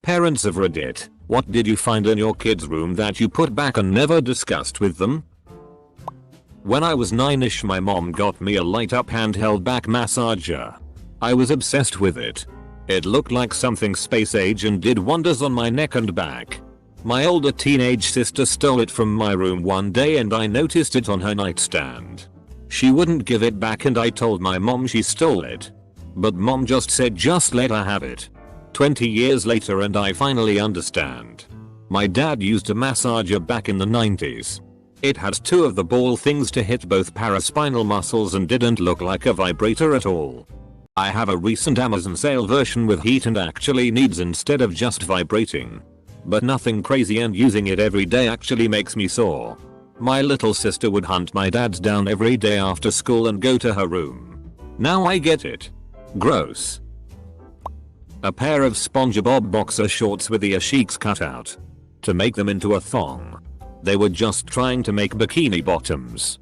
Parents of Reddit, what did you find in your kid's room that you put back and never discussed with them? When I was 9ish, my mom got me a light up handheld back massager. I was obsessed with it. It looked like something space age and did wonders on my neck and back. My older teenage sister stole it from my room one day and I noticed it on her nightstand. She wouldn't give it back and I told my mom she stole it. But mom just said just let her have it. 20 years later and I finally understand. My dad used a massager back in the 90s. It had two of the ball things to hit both paraspinal muscles and didn't look like a vibrator at all. I have a recent Amazon sale version with heat and actually needs instead of just vibrating. But nothing crazy, and using it every day actually makes me sore. My little sister would hunt my dad down every day after school and go to her room. Now I get it. Gross. A pair of SpongeBob boxer shorts with the cheeks cut out to make them into a thong. They were just trying to make bikini bottoms.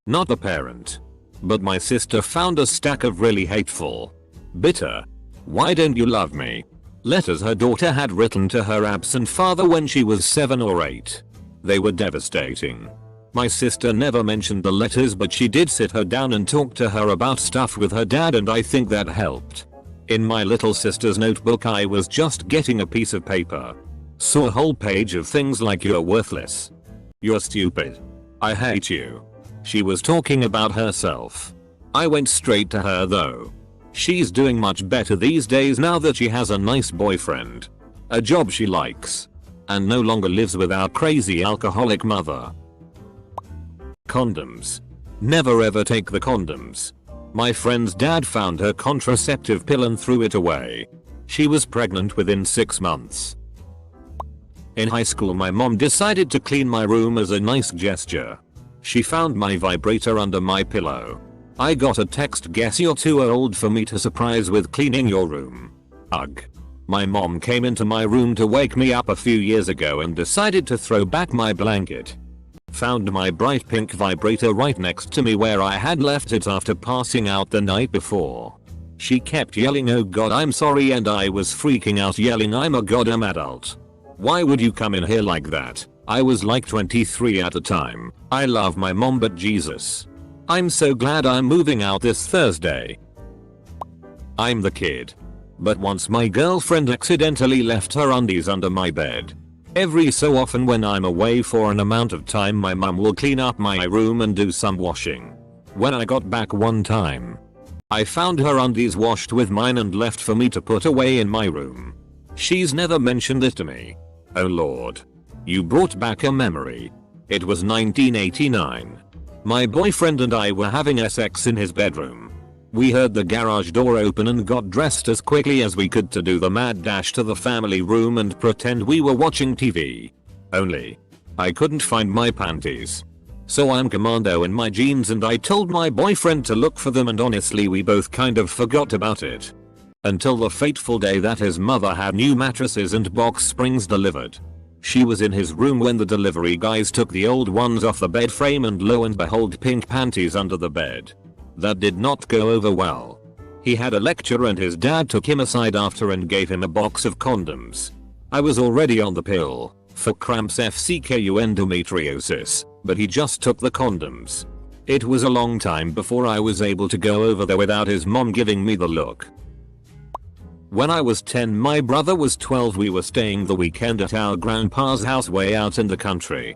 Not a parent. But my sister found a stack of really hateful, bitter, "Why don't you love me?" letters her daughter had written to her absent father when she was 7 or 8. They were devastating. My sister never mentioned the letters, but she did sit her down and talk to her about stuff with her dad, and I think that helped. In my little sister's notebook I was just getting a piece of paper. Saw a whole page of things like "You're worthless. You're stupid. I hate you." She was talking about herself. I went straight to her though. She's doing much better these days now that she has a nice boyfriend, a job she likes, and no longer lives with our crazy alcoholic mother. Condoms. Never ever take the condoms. My friend's dad found her contraceptive pill and threw it away. She was pregnant within 6 months. In high school my mom decided to clean my room as a nice gesture. She found my vibrator under my pillow. I got a text, "Guess you're too old for me to surprise with cleaning your room." Ugh. My mom came into my room to wake me up a few years ago and decided to throw back my blanket. Found my bright pink vibrator right next to me where I had left it after passing out the night before. She kept yelling, "Oh god, I'm sorry," and I was freaking out yelling, "I'm a goddamn adult. Why would you come in here like that?" I was like 23 at the time. I love my mom, but Jesus. I'm so glad I'm moving out this Thursday. I'm the kid. But once my girlfriend accidentally left her undies under my bed. Every so often when I'm away for an amount of time my mum will clean up my room and do some washing. When I got back one time, I found her undies washed with mine and left for me to put away in my room. She's never mentioned it to me. Oh lord. You brought back a memory. It was 1989. My boyfriend and I were having sex in his bedroom. We heard the garage door open and got dressed as quickly as we could to do the mad dash to the family room and pretend we were watching TV. Only, I couldn't find my panties. So I'm commando in my jeans and I told my boyfriend to look for them, and honestly we both kind of forgot about it. Until the fateful day that his mother had new mattresses and box springs delivered. She was in his room when the delivery guys took the old ones off the bed frame, and lo and behold, pink panties under the bed. That did not go over well. He had a lecture and his dad took him aside after and gave him a box of condoms. I was already on the pill for cramps FCKU endometriosis, but he just took the condoms. It was a long time before I was able to go over there without his mom giving me the look. When I was 10, my brother was 12. We were staying the weekend at our grandpa's house way out in the country.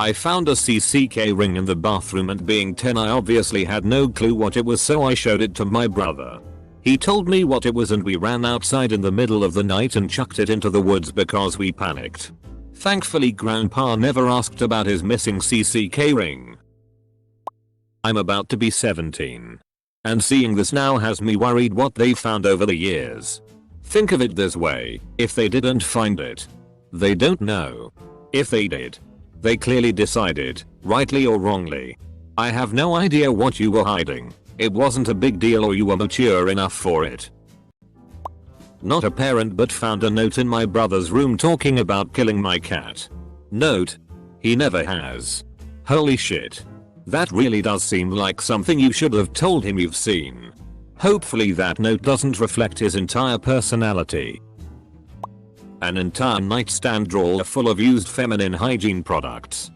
I found a CCK ring in the bathroom, and being 10 I obviously had no clue what it was, so I showed it to my brother. He told me what it was and we ran outside in the middle of the night and chucked it into the woods because we panicked. Thankfully grandpa never asked about his missing CCK ring. I'm about to be 17. And seeing this now has me worried what they found over the years. Think of it this way, if they didn't find it, they don't know. If they did, they clearly decided, rightly or wrongly. I have no idea what you were hiding. It wasn't a big deal or you were mature enough for it. Not a parent, but found a note in my brother's room talking about killing my cat. Note: he never has. Holy shit. That really does seem like something you should have told him you've seen. Hopefully that note doesn't reflect his entire personality. An entire nightstand drawer full of used feminine hygiene products.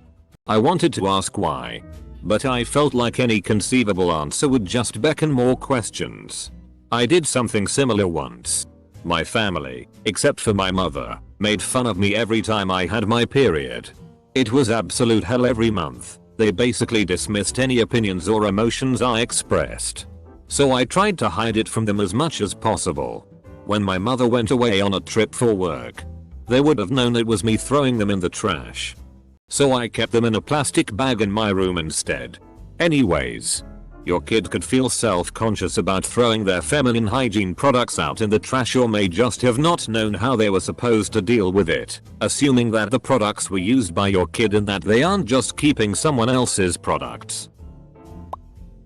I wanted to ask why, but I felt like any conceivable answer would just beckon more questions. I did something similar once. My family, except for my mother, made fun of me every time I had my period. It was absolute hell every month. They basically dismissed any opinions or emotions I expressed. So I tried to hide it from them as much as possible. When my mother went away on a trip for work, they would have known it was me throwing them in the trash. So I kept them in a plastic bag in my room instead. Anyways, your kid could feel self-conscious about throwing their feminine hygiene products out in the trash, or may just have not known how they were supposed to deal with it, assuming that the products were used by your kid and that they aren't just keeping someone else's products.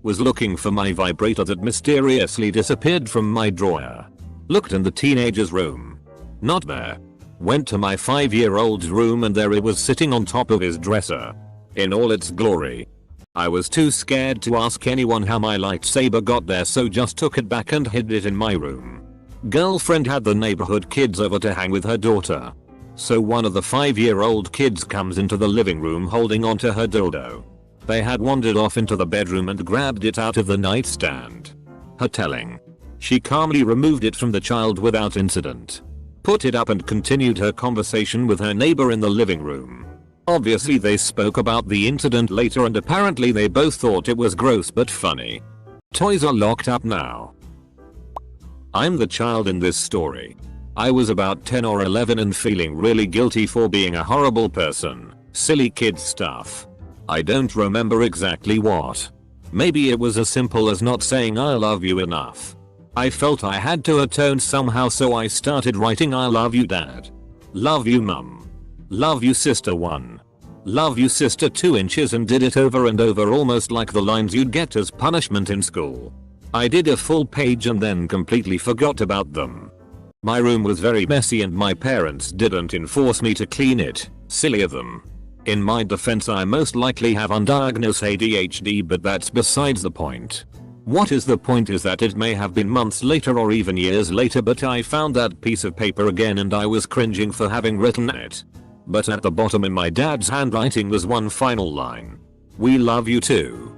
Was looking for my vibrator that mysteriously disappeared from my drawer. Looked in the teenager's room. Not there. Went to my 5-year-old's room and there it was sitting on top of his dresser. In all its glory. I was too scared to ask anyone how my lightsaber got there, so just took it back and hid it in my room. Girlfriend had the neighborhood kids over to hang with her daughter. So one of the 5-year-old kids comes into the living room holding onto her dildo. They had wandered off into the bedroom and grabbed it out of the nightstand. Her telling. She calmly removed it from the child without incident. Put it up and continued her conversation with her neighbor in the living room. Obviously they spoke about the incident later and apparently they both thought it was gross but funny. Toys are locked up now. I'm the child in this story. I was about 10 or 11 and feeling really guilty for being a horrible person. Silly kid stuff. I don't remember exactly what. Maybe it was as simple as not saying I love you enough. I felt I had to atone somehow, so I started writing I love you dad. Love you mum. Love you sister 1. Love you sister 2 inches, and did it over and over, almost like the lines you'd get as punishment in school. I did a full page and then completely forgot about them. My room was very messy and my parents didn't enforce me to clean it. Silly of them. In my defense, I most likely have undiagnosed ADHD, but that's besides the point. What is the point is that it may have been months later or even years later, but I found that piece of paper again and I was cringing for having written it. But at the bottom in my dad's handwriting was one final line. We love you too.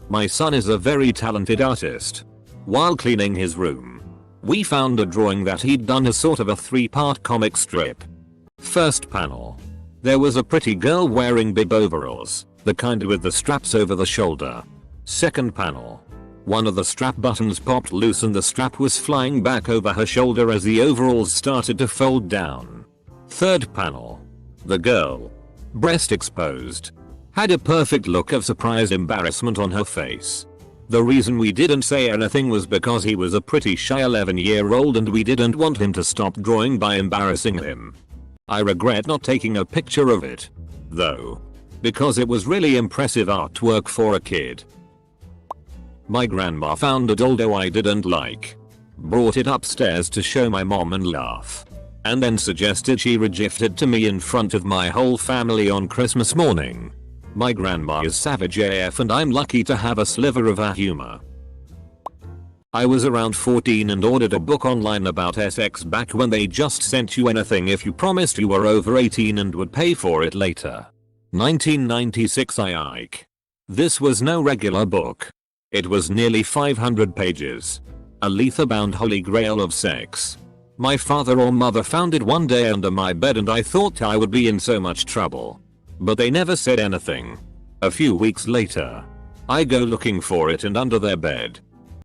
My son is a very talented artist. While cleaning his room, we found a drawing that he'd done as sort of a 3-part comic strip. First panel. There was a pretty girl wearing bib overalls, the kind with the straps over the shoulder. Second panel. One of the strap buttons popped loose and the strap was flying back over her shoulder as the overalls started to fold down. Third panel. The girl, breast exposed, had a perfect look of surprised embarrassment on her face. The reason we didn't say anything was because he was a pretty shy 11-year-old and we didn't want him to stop drawing by embarrassing him. I regret not taking a picture of it, though, because it was really impressive artwork for a kid. My grandma found a dildo I didn't like, brought it upstairs to show my mom and laugh, and then suggested she regift it to me in front of my whole family on Christmas morning. My grandma is savage AF and I'm lucky to have a sliver of her humor. I was around 14 and ordered a book online about sex back when they just sent you anything if you promised you were over 18 and would pay for it later. 1996 Ike. This was no regular book. It was nearly 500 pages. A lethal-bound holy grail of sex. My father or mother found it one day under my bed and I thought I would be in so much trouble. But they never said anything. A few weeks later, I go looking for it and under their bed,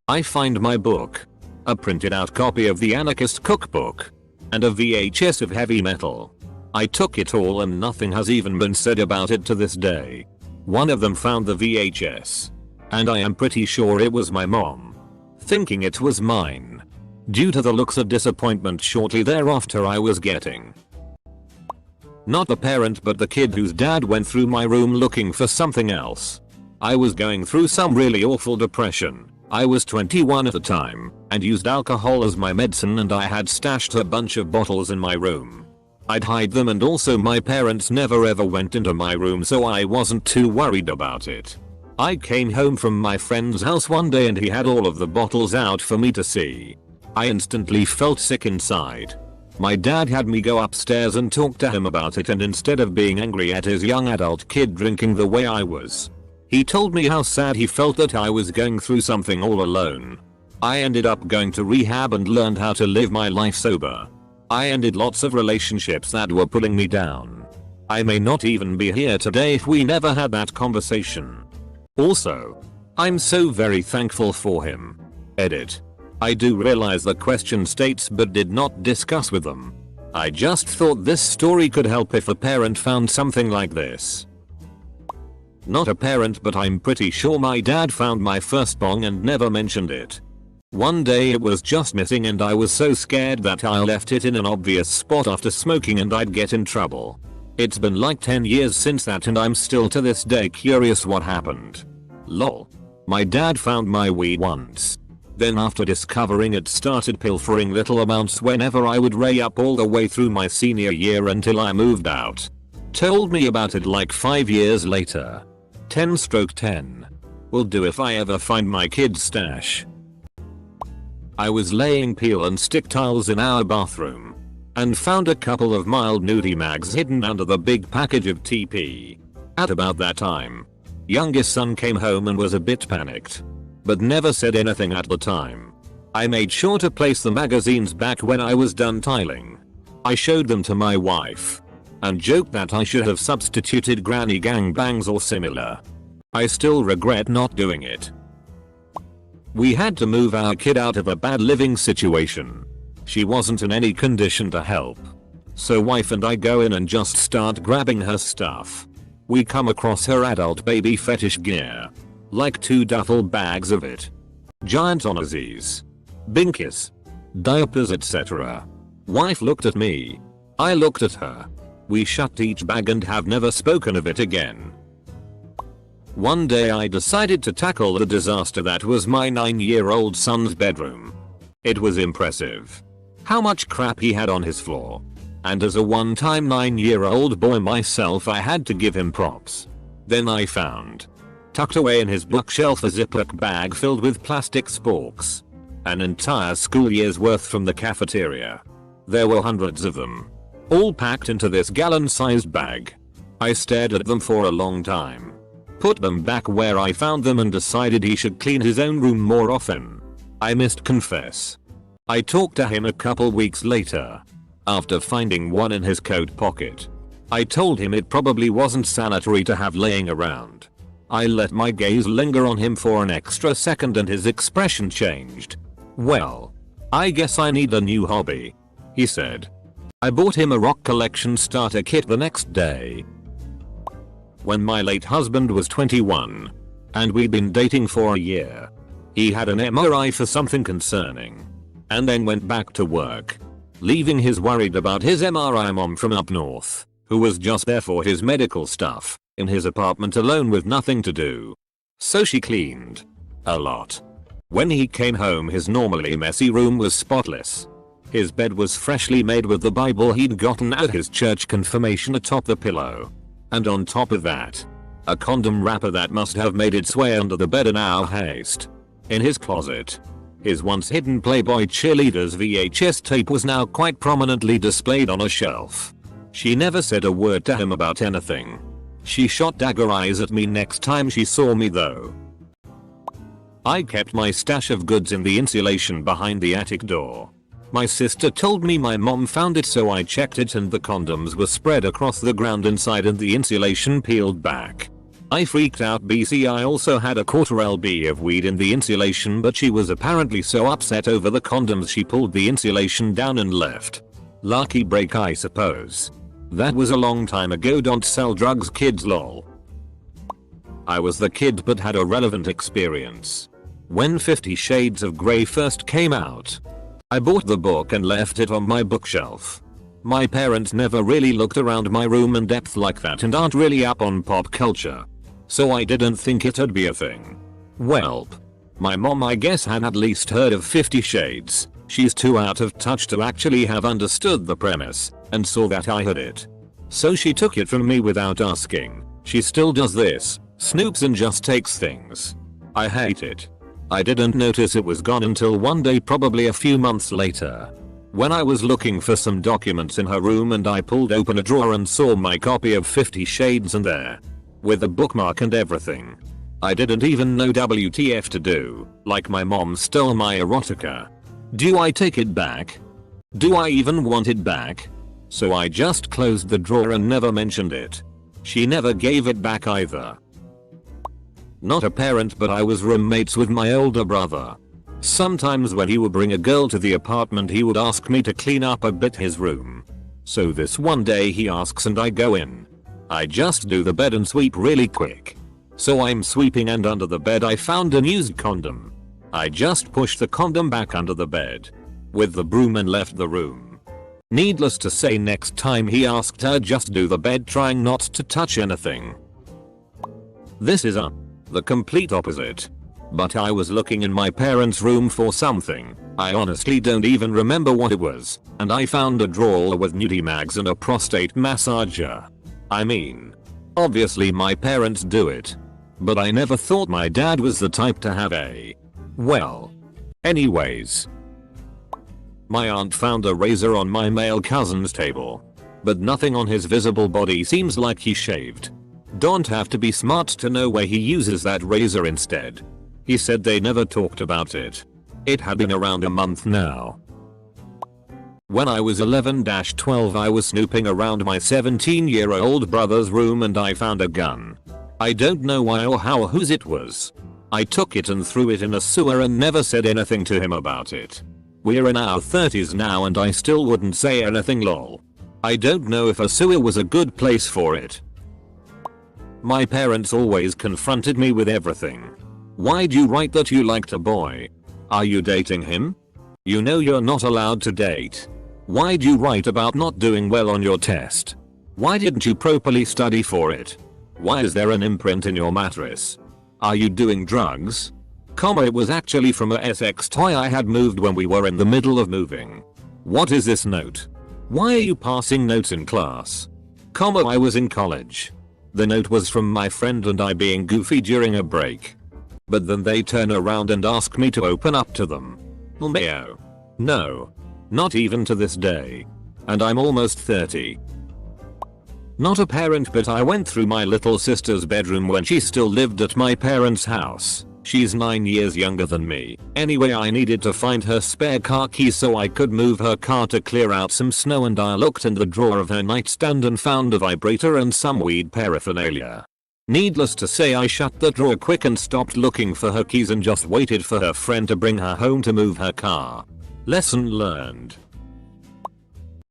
I find my book. A printed out copy of the Anarchist Cookbook. And a VHS of heavy metal. I took it all and nothing has even been said about it to this day. One of them found the VHS. And I am pretty sure it was my mom, thinking it was mine, due to the looks of disappointment shortly thereafter I was getting. Not the parent but the kid whose dad went through my room looking for something else. I was going through some really awful depression. I was 21 at the time and used alcohol as my medicine, and I had stashed a bunch of bottles in my room. I'd hide them, and also my parents never ever went into my room, so I wasn't too worried about it. I came home from my friend's house one day and he had all of the bottles out for me to see. I instantly felt sick inside. My dad had me go upstairs and talk to him about it, and instead of being angry at his young adult kid drinking the way I was, he told me how sad he felt that I was going through something all alone. I ended up going to rehab and learned how to live my life sober. I ended lots of relationships that were pulling me down. I may not even be here today if we never had that conversation. Also, I'm so very thankful for him. Edit. I do realize the question states but did not discuss with them. I just thought this story could help if a parent found something like this. Not a parent, but I'm pretty sure my dad found my first bong and never mentioned it. One day it was just missing and I was so scared that I left it in an obvious spot after smoking and I'd get in trouble. It's been like 10 years since that and I'm still to this day curious what happened. Lol. My dad found my weed once. Then after discovering it, started pilfering little amounts whenever I would re-up all the way through my senior year until I moved out. Told me about it like 5 years later. 10/10. Will do if I ever find my kid's stash. I was laying peel and stick tiles in our bathroom and found a couple of mild nudie mags hidden under the big package of TP. At about that time, youngest son came home and was a bit panicked, but never said anything at the time. I made sure to place the magazines back when I was done tiling. I showed them to my wife and joked that I should have substituted granny gangbangs or similar. I still regret not doing it. We had to move our kid out of a bad living situation. She wasn't in any condition to help. So wife and I go in and just start grabbing her stuff. We come across her adult baby fetish gear. Like 2 duffel bags of it. Giant onesies. Binkies. Diapers, etc. Wife looked at me. I looked at her. We shut each bag and have never spoken of it again. One day I decided to tackle the disaster that was my 9-year-old son's bedroom. It was impressive how much crap he had on his floor. And as a one-time 9-year-old boy myself, I had to give him props. Then I found, tucked away in his bookshelf, a Ziploc bag filled with plastic sporks. An entire school year's worth from the cafeteria. There were hundreds of them, all packed into this gallon-sized bag. I stared at them for a long time, put them back where I found them, and decided he should clean his own room more often. I must confess, I talked to him a couple weeks later, after finding one in his coat pocket. I told him it probably wasn't sanitary to have laying around. I let my gaze linger on him for an extra second and his expression changed. "Well, I guess I need a new hobby," he said. I bought him a rock collection starter kit the next day. When my late husband was 21, and we'd been dating for a year, he had an MRI for something concerning, and then went back to work, leaving his worried about his MRI mom from up north, who was just there for his medical stuff, in his apartment alone with nothing to do. So she cleaned a lot. When he came home, his normally messy room was spotless. His bed was freshly made with the Bible he'd gotten at his church confirmation atop the pillow. And on top of that, a condom wrapper that must have made its way under the bed in our haste. In his closet, his once hidden Playboy cheerleaders VHS tape was now quite prominently displayed on a shelf. She never said a word to him about anything. She shot dagger eyes at me next time she saw me though. I kept my stash of goods in the insulation behind the attic door. My sister told me my mom found it, so I checked it and the condoms were spread across the ground inside and the insulation peeled back. I freaked out BC. I also had a $1/4 lb of weed in the insulation, but she was apparently so upset over the condoms she pulled the insulation down and left. Lucky break, I suppose. That was a long time ago. Don't sell drugs, kids, lol. I was the kid but had a relevant experience. When 50 Shades of Grey first came out, I bought the book and left it on my bookshelf. My parents never really looked around my room in depth like that and aren't really up on pop culture, so I didn't think it'd be a thing. Welp. My mom, I guess, had at least heard of 50 Shades. She's too out of touch to actually have understood the premise, and saw that I had it. So she took it from me without asking. She still does this, snoops and just takes things. I hate it. I didn't notice it was gone until one day, probably a few months later. When I was looking for some documents in her room and I pulled open a drawer and saw my copy of 50 Shades in there. With a bookmark and everything. I didn't even know WTF to do, like my mom stole my erotica. Do I take it back? Do I even want it back? So I just closed the drawer and never mentioned it. She never gave it back either. Not a parent, but I was roommates with my older brother. Sometimes when he would bring a girl to the apartment he would ask me to clean up a bit his room. So this one day he asks and I go in. I just do the bed and sweep really quick. So I'm sweeping and under the bed I found an used condom. I just pushed the condom back under the bed with the broom and left the room. Needless to say, next time he asked her just do the bed, trying not to touch anything. This is the complete opposite. But I was looking in my parents' room for something, I honestly don't even remember what it was, and I found a drawer with nudie mags and a prostate massager. I mean, obviously my parents do it. But I never thought my dad was the type to have a... Well. Anyways. My aunt found a razor on my male cousin's table. But nothing on his visible body, seems like he shaved. Don't have to be smart to know where he uses that razor instead. He said they never talked about it. It had been around a month now. When I was 11-12 I was snooping around my 17-year-old brother's room and I found a gun. I don't know why or how or whose it was. I took it and threw it in a sewer and never said anything to him about it. We're in our 30s now and I still wouldn't say anything, lol. I don't know if a sewer was a good place for it. My parents always confronted me with everything. Why'd you write that you liked a boy? Are you dating him? You know you're not allowed to date. Why'd you write about not doing well on your test? Why didn't you properly study for it? Why is there an imprint in your mattress? Are you doing drugs? It was actually from a SX toy I had moved when we were in the middle of moving. What is this note? Why are you passing notes in class? I was in college. The note was from my friend and I being goofy during a break. But then they turn around and ask me to open up to them. Lmao. No. Not even to this day. And I'm almost 30. Not a parent, but I went through my little sister's bedroom when she still lived at my parents' house. She's 9 years younger than me. Anyway, I needed to find her spare car keys so I could move her car to clear out some snow, and I looked in the drawer of her nightstand and found a vibrator and some weed paraphernalia. Needless to say, I shut the drawer quick and stopped looking for her keys and just waited for her friend to bring her home to move her car. Lesson learned.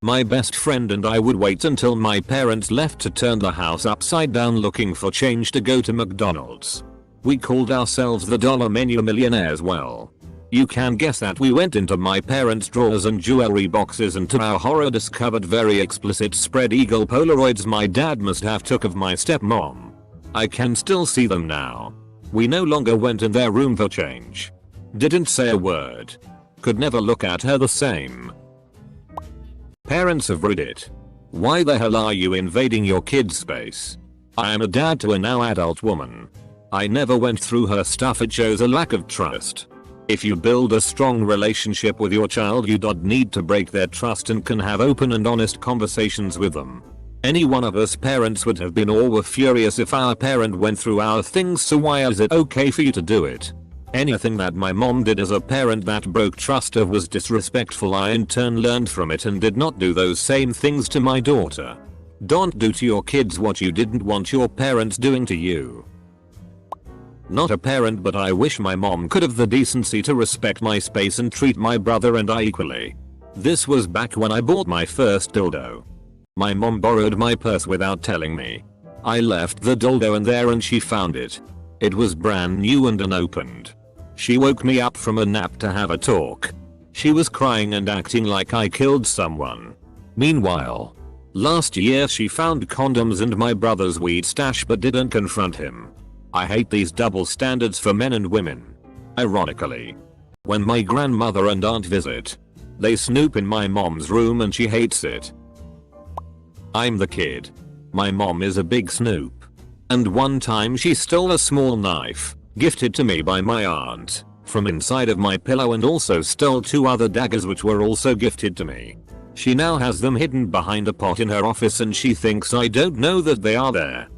My best friend and I would wait until my parents left to turn the house upside down looking for change to go to McDonald's. We called ourselves the Dollar Menu Millionaires. Well, you can guess that we went into my parents' drawers and jewelry boxes and to our horror discovered very explicit spread eagle Polaroids my dad must have took of my stepmom. I can still see them now. We no longer went in their room for change. Didn't say a word. Could never look at her the same. Parents of Reddit. Why the hell are you invading your kid's space? I am a dad to a now adult woman. I never went through her stuff. It shows a lack of trust. If you build a strong relationship with your child, you don't need to break their trust and can have open and honest conversations with them. Any one of us parents would have been or were furious if our parent went through our things, so why is it okay for you to do it? Anything that my mom did as a parent that broke trust or was disrespectful, I in turn learned from it and did not do those same things to my daughter. Don't do to your kids what you didn't want your parents doing to you. Not a parent, but I wish my mom could have the decency to respect my space and treat my brother and I equally. This was back when I bought my first dildo. My mom borrowed my purse without telling me. I left the dildo in there and she found it. It was brand new and unopened. She woke me up from a nap to have a talk. She was crying and acting like I killed someone. Meanwhile, last year she found condoms in my brother's weed stash but didn't confront him. I hate these double standards for men and women. Ironically, when my grandmother and aunt visit, they snoop in my mom's room and she hates it. I'm the kid. My mom is a big snoop. And one time she stole a small knife, gifted to me by my aunt, from inside of my pillow and also stole 2 other daggers which were also gifted to me. She now has them hidden behind a pot in her office and she thinks I don't know that they are there.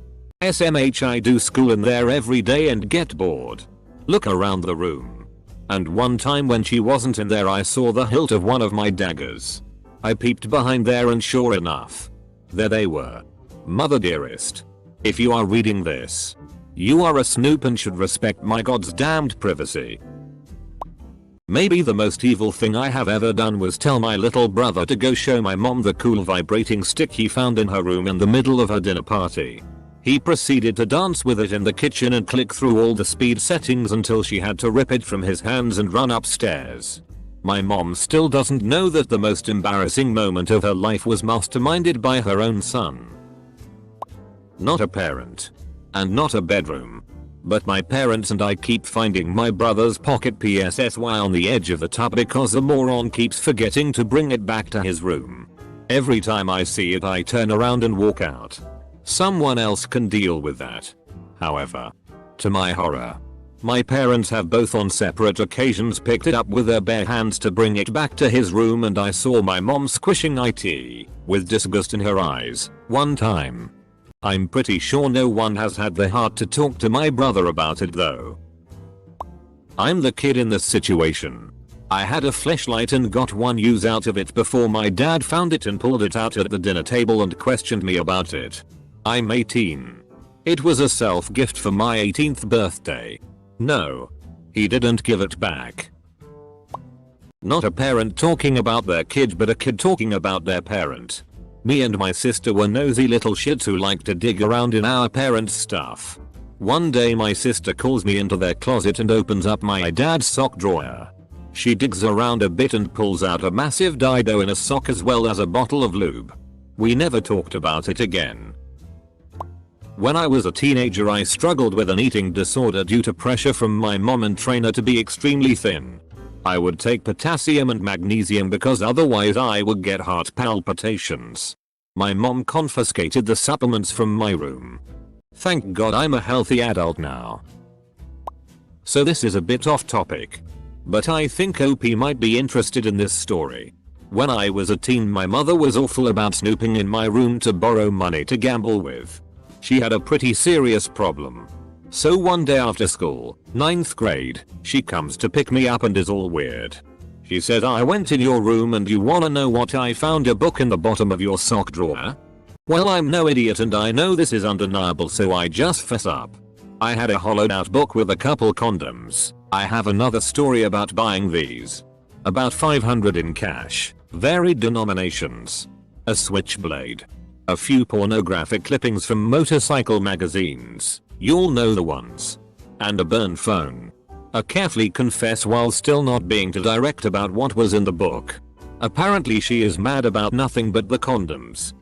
SMH, I do school in there every day and get bored. Look around the room. And one time when she wasn't in there I saw the hilt of one of my daggers. I peeped behind there and sure enough, there they were. Mother dearest, if you are reading this, you are a snoop and should respect my god's damned privacy. Maybe the most evil thing I have ever done was tell my little brother to go show my mom the cool vibrating stick he found in her room in the middle of her dinner party. He proceeded to dance with it in the kitchen and click through all the speed settings until she had to rip it from his hands and run upstairs. My mom still doesn't know that the most embarrassing moment of her life was masterminded by her own son. Not a parent. And not a bedroom. But my parents and I keep finding my brother's pocket PSSY on the edge of the tub because the moron keeps forgetting to bring it back to his room. Every time I see it I turn around and walk out. Someone else can deal with that. However, to my horror, my parents have both on separate occasions picked it up with their bare hands to bring it back to his room and I saw my mom squishing it with disgust in her eyes one time. I'm pretty sure no one has had the heart to talk to my brother about it though. I'm the kid in this situation. I had a fleshlight and got one use out of it before my dad found it and pulled it out at the dinner table and questioned me about it. I'm 18. It was a self-gift for my 18th birthday. No. He didn't give it back. Not a parent talking about their kid but a kid talking about their parent. Me and my sister were nosy little shits who liked to dig around in our parents' stuff. One day my sister calls me into their closet and opens up my dad's sock drawer. She digs around a bit and pulls out a massive dildo in a sock as well as a bottle of lube. We never talked about it again. When I was a teenager I struggled with an eating disorder due to pressure from my mom and trainer to be extremely thin. I would take potassium and magnesium because otherwise I would get heart palpitations. My mom confiscated the supplements from my room. Thank God I'm a healthy adult now. So this is a bit off topic, but I think OP might be interested in this story. When I was a teen my mother was awful about snooping in my room to borrow money to gamble with. She had a pretty serious problem. So one day after school, 9th grade, she comes to pick me up and is all weird. She said, I went in your room and you wanna know what, I found a book in the bottom of your sock drawer? Well, I'm no idiot and I know this is undeniable, so I just fess up. I had a hollowed out book with a couple condoms. I have another story about buying these. About 500 in cash, varied denominations, a switchblade, a few pornographic clippings from motorcycle magazines, you'll know the ones, and a burn phone. A carefully confess while still not being too direct about what was in the book. Apparently she is mad about nothing but the condoms.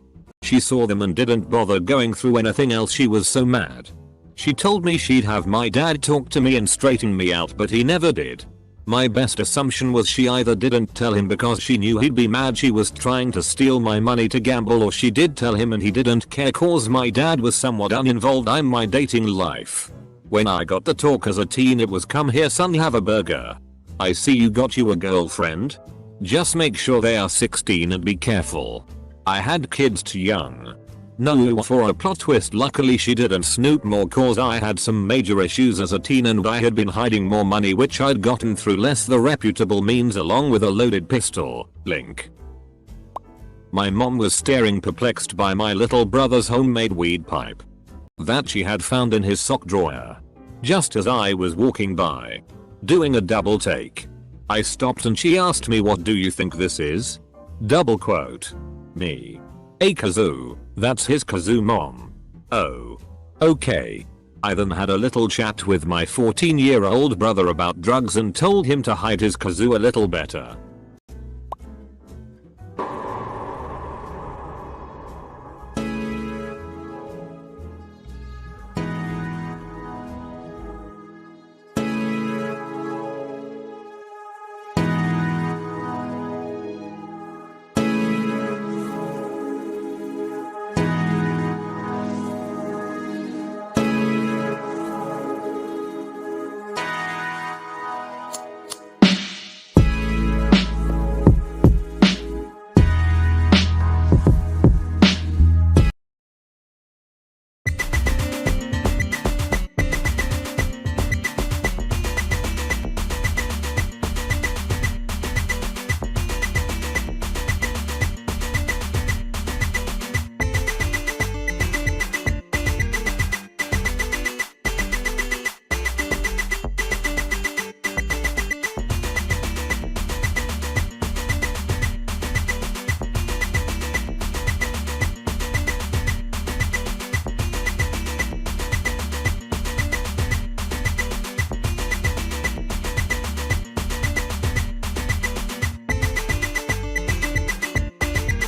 She saw them and didn't bother going through anything else, she was so mad. She told me she'd have my dad talk to me and straighten me out, but he never did. My best assumption was she either didn't tell him because she knew he'd be mad she was trying to steal my money to gamble, or she did tell him and he didn't care cause my dad was somewhat uninvolved in my dating life. When I got the talk as a teen it was, come here son, have a burger. I see you got you a girlfriend. Just make sure they are 16 and be careful. I had kids too young. No, for a plot twist, luckily she didn't snoop more cause I had some major issues as a teen and I had been hiding more money which I'd gotten through less the reputable means along with a loaded pistol. Link. My mom was staring perplexed by my little brother's homemade weed pipe that she had found in his sock drawer. Just as I was walking by, doing a double take, I stopped and she asked me, what do you think this is? Double quote. Me. A kazoo. That's his kazoo, mom. Oh. Okay. I then had a little chat with my 14-year-old brother about drugs and told him to hide his kazoo a little better.